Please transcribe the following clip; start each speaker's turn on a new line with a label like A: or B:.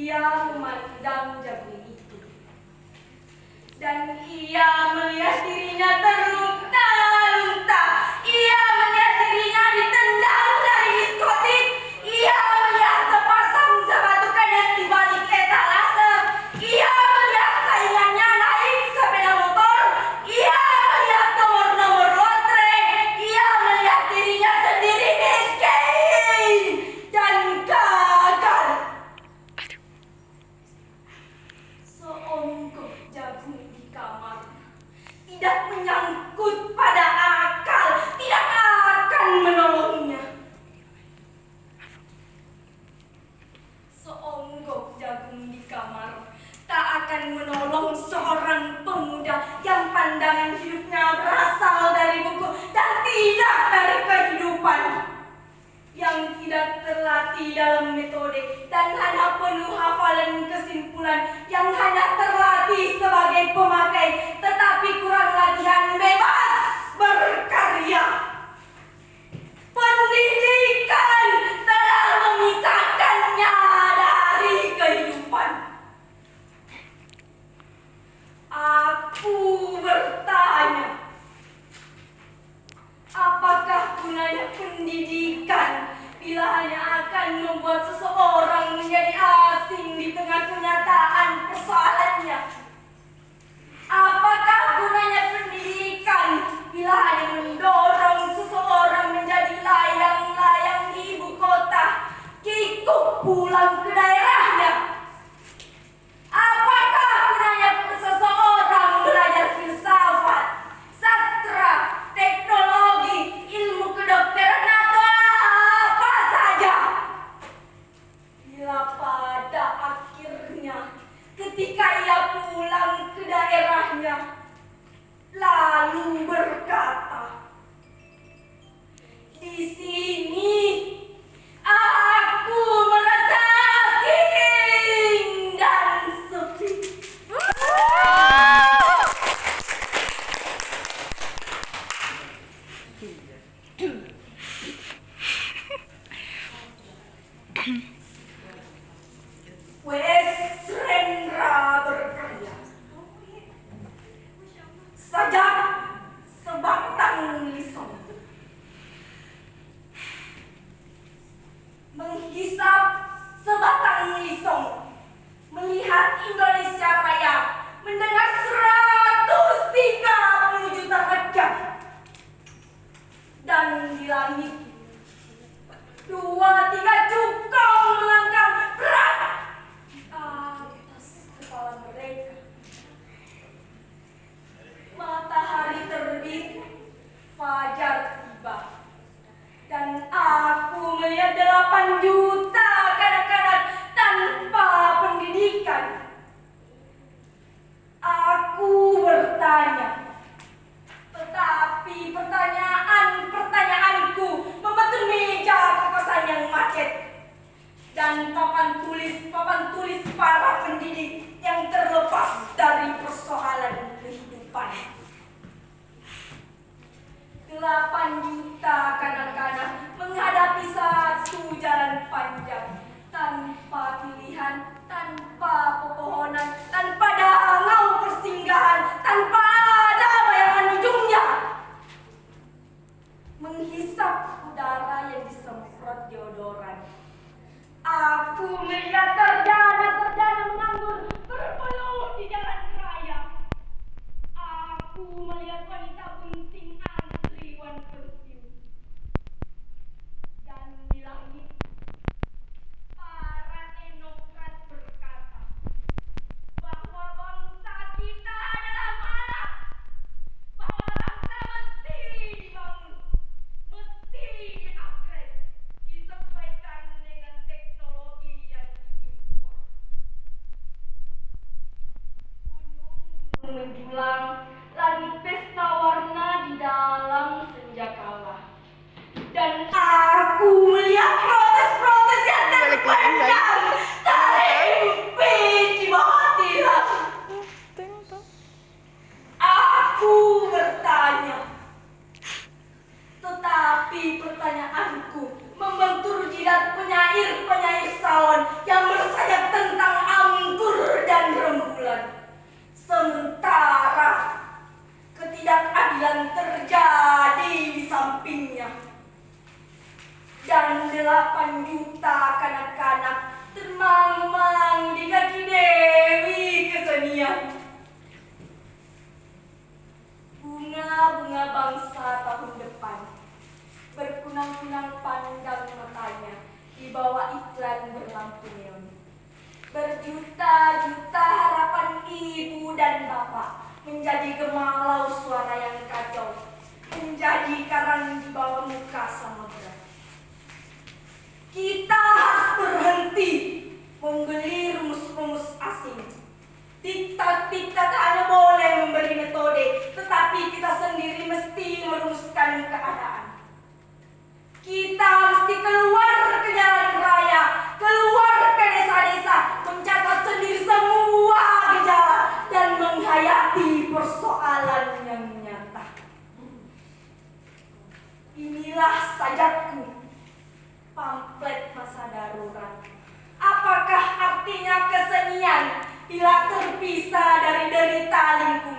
A: Ia memandang jagung itu, dan ia melihat dirinya terlunta-lunta. Ia melihat dirinya ditendang dari diskotik. Ia melihat sepasang sepatu kadas di balik etalase. Ia melihat saingannya naik sepeda motor. Ia melihat nomor-nomor lotre. Ia melihat dirinya sendiri miskin dan gagal. Seonggok jagung di kamar tidak menyangkut pada akal, tidak akan menolongnya. Seonggok jagung di kamar tak akan menolong seorang pemuda yang pandangan hidupnya berasal dari buku dan tidak dari kehidupan, yang tidak terlatih dalam metode dan hanya penuh hafalan kesimpulan, yang hanya terlatih sebagai pemakai tetapi kurang latihan bebas berkarya. Pendidikan telah memisahkannya dari kehidupan. Aku bertanya, apakah gunanya pendidikan bila hanya akan membuat seseorang menjadi asing di tengah kenyataan persoalannya? Apakah gunanya pendidikan bila hanya mendorong seseorang menjadi layang-layang di ibu kota, kikuk pulang ke daerahnya? Apakah gunanya seseorang belajar filsafat, sastra, teknologi, ilmu kedokteran atau apa saja bila pada akhirnya ketika ia pulang ke daerahnya lalu berkata, "Di sini aku merasa asing dan sepi." W.S. Rendra berkarya. Sajak sebatang lisan, menghisap sebatang lisan, melihat Indonesia Raya, mendengar 130 juta rakyat, dan di langit 2-3 cukong melangkah berat di atas kepala mereka. Matahari terbit, fajar tiba, dan aku melihat 8 juta kanak-kanak tanpa pendidikan. Aku bertanya, tetapi pertanyaanku membentur meja kokosan yang macet dan papan tulis para pendidik yang terlepas dari persoalan kehidupan. 8 juta kanak-kanak menghadapi satu jalan panjang, tanpa pilihan, tanpa pepohonan, tanpa danau persinggahan, tanpa ada bayangan ujungnya. Menghisap udara yang disemprot deodoran, aku melihat sarjana-sarjana menganggur berpeluh di jalan raya. Aku melihat wanita bunting antri wan pensiun. Dan di langit, para teknokrat berkata bahwa bangsa kita adalah malas, bahwa bangsa mesti dibangun, mesti di-upgrade, disesuaikan dengan teknologi yang diimpor. Gunung-gunung menjulang, langit pesta warna di dalam senja kala. Dan aku melihat protes-protes yang terpendam, terimpit di bawah tilam. Aku bertanya, tetapi pertanyaanku membentur jidat penyair-penyair salon yang bersayap tentang sementara ketidakadilan terjadi di sampingnya. Dan 8 juta kanak-kanak termangu-mangu di kaki Dewi Kesenian. Bunga-bunga bangsa tahun depan berkunang-kunang pandang matanya di bawah iklan berlampu neon. Berjuta-juta harapan ibu dan bapak menjadi gemalau suara yang kacau, menjadi karang di bawah muka samudra. Kita harus berhenti membeli rumus-rumus asing. Diktat-diktat hanya boleh memberi metode, tetapi kita sendiri mesti merumuskan keadaan. Kita mesti keluar ke jalan raya, keluar ke desa-desa, mencatat sendiri semua gejala dan menghayati persoalan yang nyata. Inilah sajaku, pamflet masa darurat. Apakah artinya kesenian bila terpisah dari derita lingkungan?